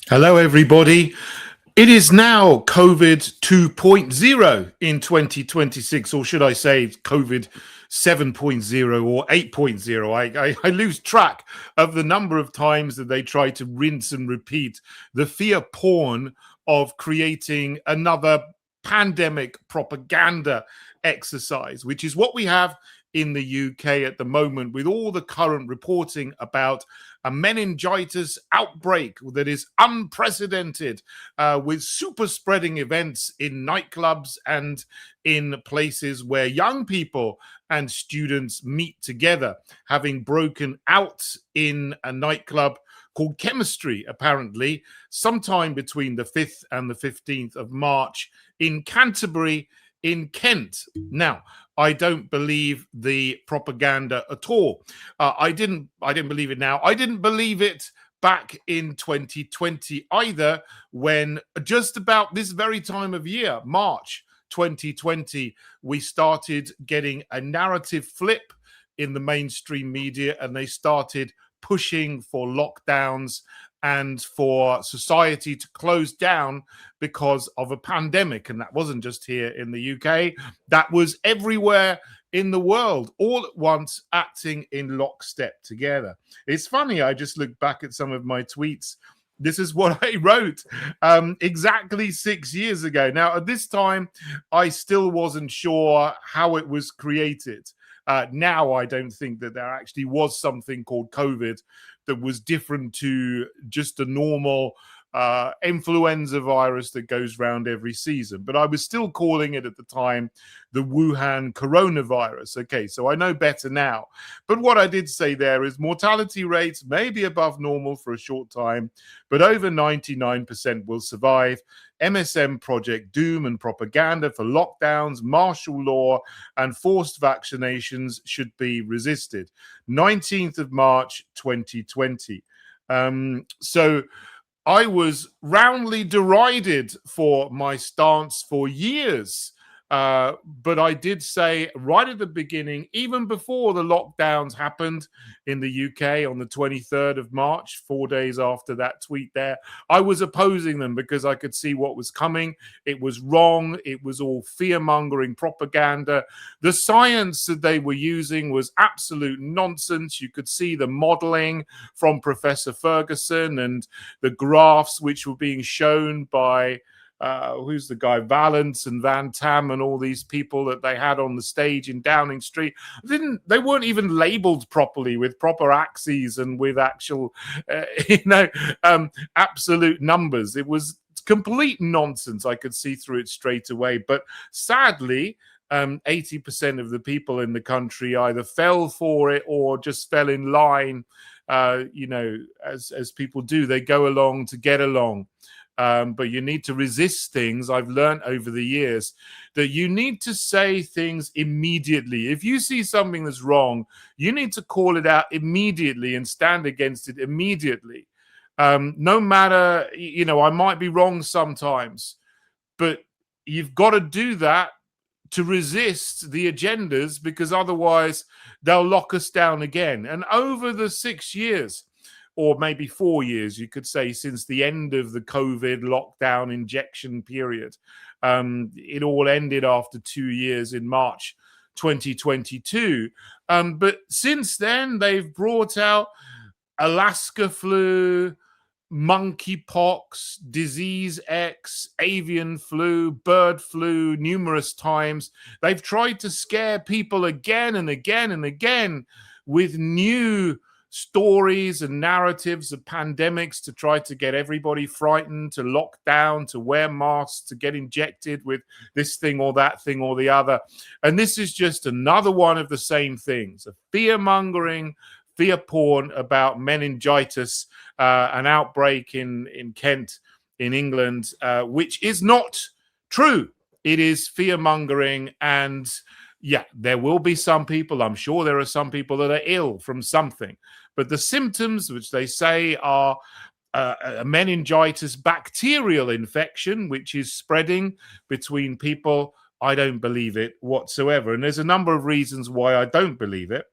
Hello, everybody. It is now COVID 2.0 in 2026, or should I say COVID 7.0 or 8.0. I lose track of the number of times that they try to rinse and repeat the fear porn of creating another pandemic propaganda exercise, which is what we have in the UK at the moment, with all the current reporting about a meningitis outbreak that is unprecedented, with super spreading events in nightclubs and in places where young people and students meet together, having broken out in a nightclub called Chemistry, apparently, sometime between the 5th and the 15th of March in Canterbury, in Kent. Now, I don't believe the propaganda at all. I didn't believe it now. I didn't believe it back in 2020 either, when just about this very time of year, March 2020, we started getting a narrative flip in the mainstream media, and they started pushing for lockdowns and for society to close down because of a pandemic. And that wasn't just here in the UK, that was everywhere in the world, all at once, acting in lockstep together. It's funny, I just looked back at some of my tweets. This is what I wrote exactly 6 years ago. Now, at this time, I still wasn't sure how it was created. Now, I don't think that there actually was something called COVID that was different to just a normal influenza virus that goes round every season. But I was still calling it at the time the Wuhan coronavirus. Okay, so I know better now. But what I did say there is mortality rates may be above normal for a short time, but over 99% will survive. MSM Project Doom and propaganda for lockdowns, martial law, and forced vaccinations should be resisted. 19th of March, 2020. So I was roundly derided for my stance for years. But I did say right at the beginning, even before the lockdowns happened in the UK on the 23rd of March, 4 days after that tweet there, I was opposing them because I could see what was coming. It was wrong. It was all fear-mongering propaganda. The science that they were using was absolute nonsense. You could see the modeling from Professor Ferguson and the graphs which were being shown by who's the guy, Valance and Van Tam and all these people that they had on the stage in Downing Street. They weren't even labeled properly with proper axes and with actual absolute numbers. It was complete nonsense. I could see through it straight away. But sadly, 80% of the people in the country either fell for it or just fell in line. As people do, they go along to get along. But you need to resist things. I've learned over the years that you need to say things immediately. If you see something that's wrong, you need to call it out immediately and stand against it immediately. No matter, I might be wrong sometimes, but you've got to do that to resist the agendas, because otherwise they'll lock us down again. And over the 6 years, or maybe 4 years, you could say, since the end of the COVID lockdown injection period. It all ended after 2 years in March 2022. But since then, they've brought out Alaska flu, monkeypox, disease X, avian flu, bird flu, numerous times. They've tried to scare people again and again and again with new stories and narratives of pandemics to try to get everybody frightened, to lock down, to wear masks, to get injected with this thing or that thing or the other. And this is just another one of the same things, a fear-mongering, fear porn about meningitis, an outbreak in Kent, in England, which is not true. It is fear-mongering, and yeah, there will be some people, I'm sure there are some people that are ill from something, but the symptoms, which they say are a meningitis bacterial infection, which is spreading between people, I don't believe it whatsoever. And there's a number of reasons why I don't believe it.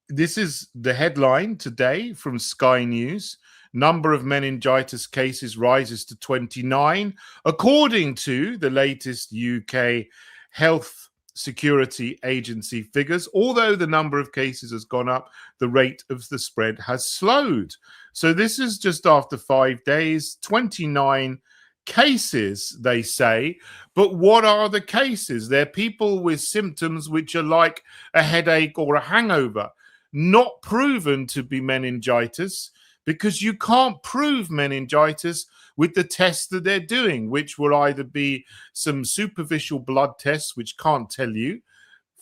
This is the headline today from Sky News. Number of meningitis cases rises to 29, according to the latest UK Health Security Agency figures. Although the number of cases has gone up, the rate of the spread has slowed. So this is just after 5 days, 29 cases, they say. But what are the cases? They're people with symptoms which are like a headache or a hangover, not proven to be meningitis, because you can't prove meningitis with the tests that they're doing, which will either be some superficial blood tests, which can't tell you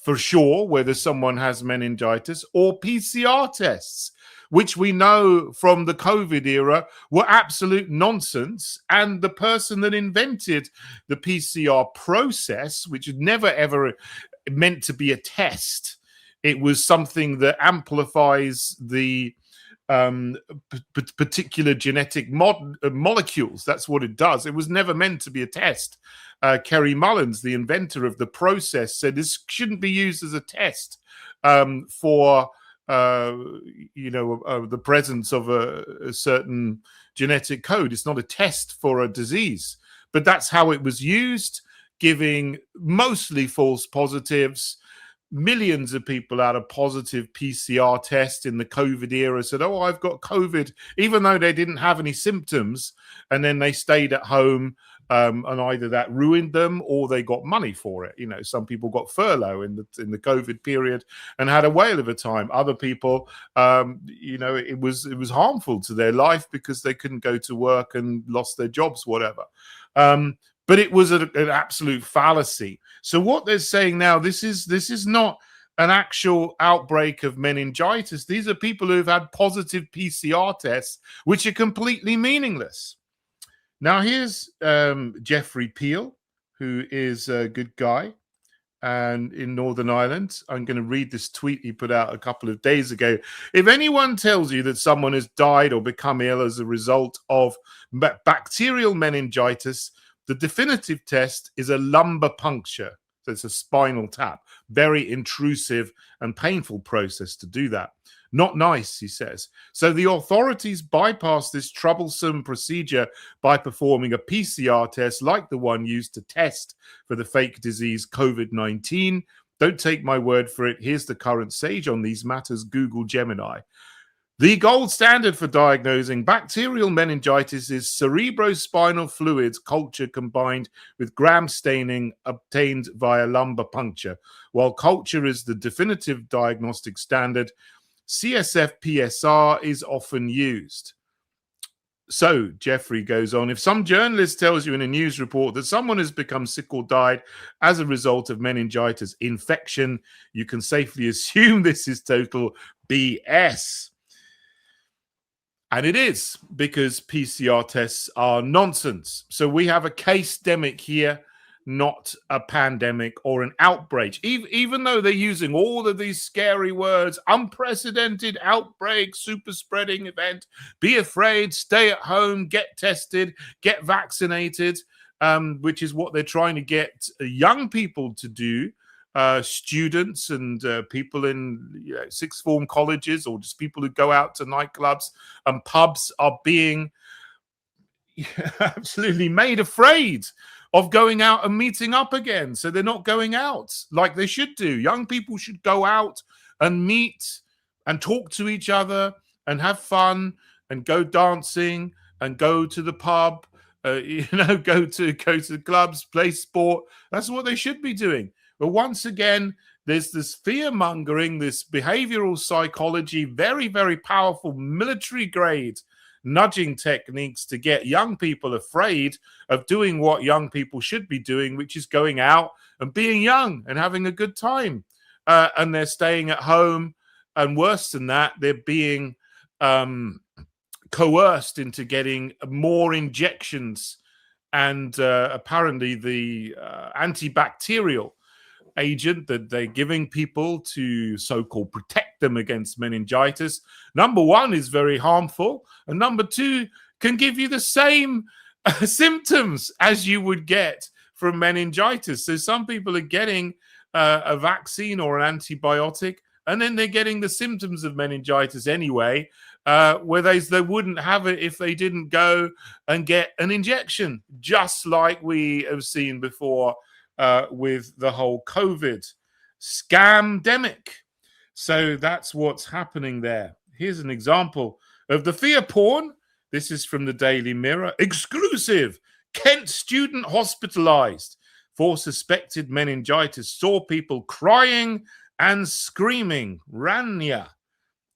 for sure whether someone has meningitis, or PCR tests, which we know from the COVID era were absolute nonsense. And the person that invented the PCR process, which was never ever meant to be a test, it was something that amplifies the particular genetic molecules. That's what it does. It was never meant to be a test. Kerry Mullins, the inventor of the process, said this shouldn't be used as a test for the presence of a certain genetic code. It's not a test for a disease, but that's how it was used, giving mostly false positives. Millions of people had a positive PCR test in the COVID era, said, oh, I've got COVID, even though they didn't have any symptoms. And then they stayed at home, and either that ruined them or they got money for it. Some people got furlough in the COVID period and had a whale of a time. Other people, it was harmful to their life because they couldn't go to work and lost their jobs, whatever. But it was an absolute fallacy. So what they're saying now, this is not an actual outbreak of meningitis. These are people who've had positive PCR tests, which are completely meaningless. Now, here's Jeffrey Peel, who is a good guy, and in Northern Ireland. I'm going to read this tweet he put out a couple of days ago. If anyone tells you that someone has died or become ill as a result of bacterial meningitis, the definitive test is a lumbar puncture. So it's a spinal tap. Very intrusive and painful process to do that. Not nice, he says. So the authorities bypass this troublesome procedure by performing a PCR test like the one used to test for the fake disease COVID-19. Don't take my word for it. Here's the current sage on these matters. Google Gemini. The gold standard for diagnosing bacterial meningitis is cerebrospinal fluids culture combined with gram staining obtained via lumbar puncture. While culture is the definitive diagnostic standard, CSF PSR is often used. So Jeffrey goes on, if some journalist tells you in a news report that someone has become sick or died as a result of meningitis infection, you can safely assume this is total BS. And it is, because PCR tests are nonsense. So we have a case-demic here, not a pandemic or an outbreak. Even though they're using all of these scary words, unprecedented outbreak, super spreading event, be afraid, stay at home, get tested, get vaccinated, which is what they're trying to get young people to do. Students and people in sixth form colleges, or just people who go out to nightclubs and pubs, are being absolutely made afraid of going out and meeting up again. So they're not going out like they should do. Young people should go out and meet and talk to each other and have fun and go dancing and go to the pub, go to the clubs, play sport. That's what they should be doing. But once again, there's this fear-mongering, this behavioral psychology, very, very powerful military-grade nudging techniques to get young people afraid of doing what young people should be doing, which is going out and being young and having a good time. And they're staying at home. And worse than that, they're being coerced into getting more injections. And apparently the antibacterial agent that they're giving people to so-called protect them against meningitis, number one, is very harmful, and number two, can give you the same symptoms as you would get from meningitis. So some people are getting a vaccine or an antibiotic, and then they're getting the symptoms of meningitis anyway, where they wouldn't have it if they didn't go and get an injection, just like we have seen before with the whole COVID scamdemic. So that's what's happening there. Here's an example of the fear porn. This is from the Daily Mirror. Exclusive. Kent student hospitalized for suspected meningitis. Saw people crying and screaming. Rania,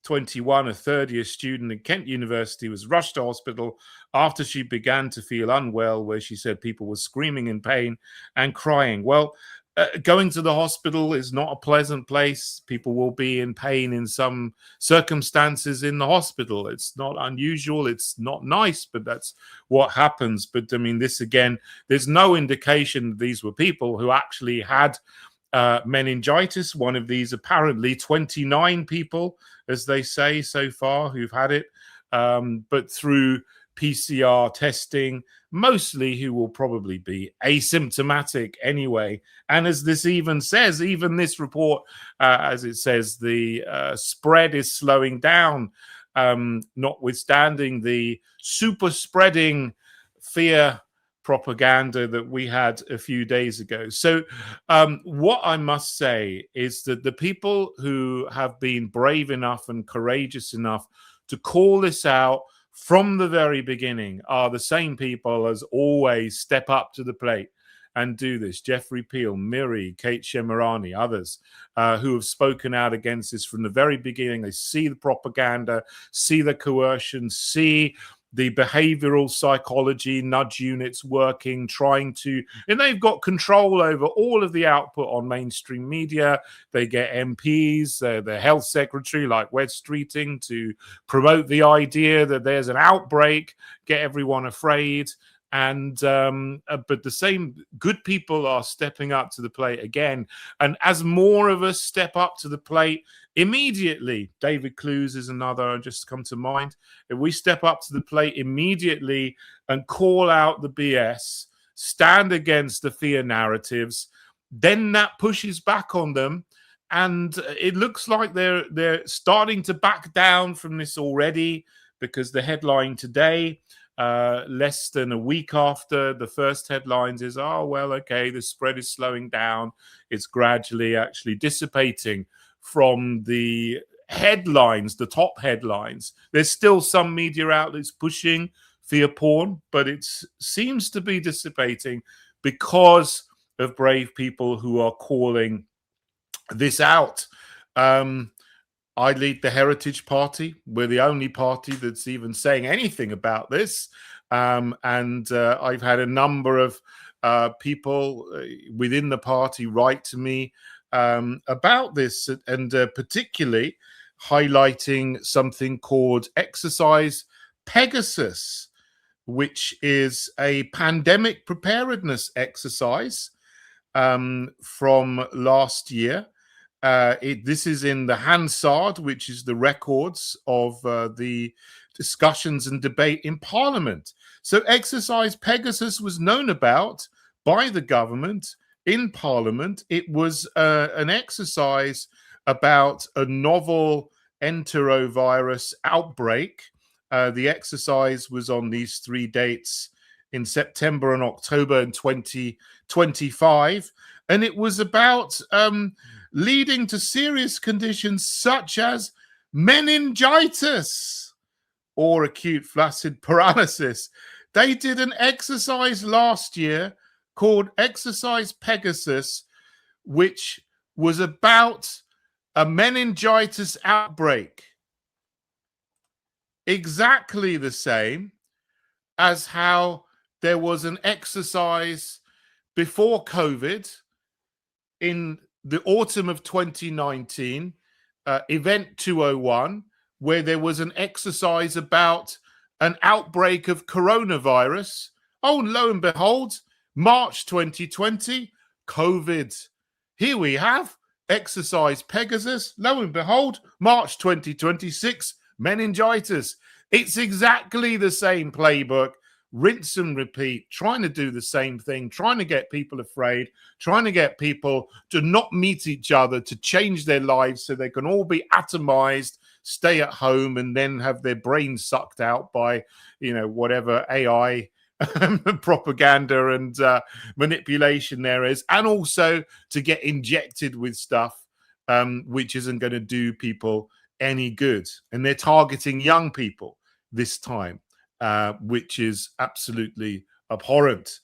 21, a third-year student at Kent University, was rushed to hospital after she began to feel unwell, where she said people were screaming in pain and crying. Well, going to the hospital is not a pleasant place. People will be in pain in some circumstances in the hospital. It's not unusual. It's not nice, but that's what happens. But I mean, this again, there's no indication these were people who actually had meningitis. One of these, apparently 29 people, as they say so far, who've had it, but through PCR testing, mostly who will probably be asymptomatic anyway. And as this even says, even this report, as it says, the spread is slowing down, notwithstanding the super spreading fear propaganda that we had a few days ago. So what I must say is that the people who have been brave enough and courageous enough to call this out from the very beginning are the same people as always step up to the plate and do this. Jeffrey Peel, Miri, Kate Shemirani, others who have spoken out against this from the very beginning. They see the propaganda, see the coercion, see the behavioral psychology nudge units working, trying to, and they've got control over all of the output on mainstream media. They get MPs, the health secretary like Wes Streeting, to promote the idea that there's an outbreak, get everyone afraid. And but the same good people are stepping up to the plate again. And as more of us step up to the plate immediately, David Clues is another just come to mind. If we step up to the plate immediately and call out the BS, stand against the fear narratives, then that pushes back on them. And it looks like they're starting to back down from this already, because the headline today, less than a week after the first headlines, is, oh, well, okay, the spread is slowing down. It's gradually actually dissipating from the headlines, the top headlines. There's still some media outlets pushing fear porn, but it seems to be dissipating because of brave people who are calling this out. I lead the Heritage Party. We're the only party that's even saying anything about this. And I've had a number of people within the party write to me about this, and particularly highlighting something called Exercise Pegasus, which is a pandemic preparedness exercise from last year. This is in the Hansard, which is the records of the discussions and debate in Parliament. So Exercise Pegasus was known about by the government in Parliament. It was an exercise about a novel enterovirus outbreak. The exercise was on these 3 dates in September and October in 2025. And it was about leading to serious conditions such as meningitis or acute flaccid paralysis. They did an exercise last year called Exercise Pegasus, which was about a meningitis outbreak. Exactly the same as how there was an exercise before COVID in the autumn of 2019, Event 201, where there was an exercise about an outbreak of coronavirus. Oh, lo and behold, March 2020, COVID. Here we have Exercise Pegasus. Lo and behold, March 2026, meningitis. It's exactly the same playbook. Rinse and repeat, trying to do the same thing, trying to get people afraid, trying to get people to not meet each other, to change their lives so they can all be atomized, stay at home and then have their brains sucked out by, whatever AI propaganda and manipulation there is, and also to get injected with stuff which isn't going to do people any good. And they're targeting young people this time, which is absolutely abhorrent.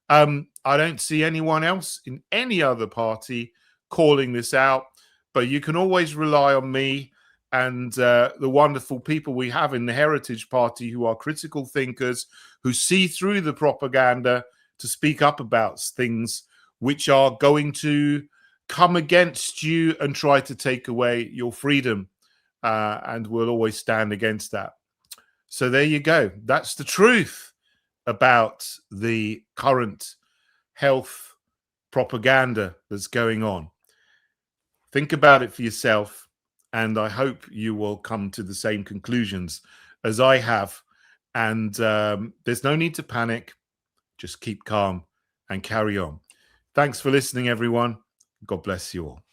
I don't see anyone else in any other party calling this out, but you can always rely on me and the wonderful people we have in the Heritage Party who are critical thinkers, who see through the propaganda to speak up about things which are going to come against you and try to take away your freedom. And we'll always stand against that. So there you go. That's the truth about the current health propaganda that's going on. Think about it for yourself, and I hope you will come to the same conclusions as I have. And there's no need to panic. Just keep calm and carry on. Thanks for listening, everyone. God bless you all.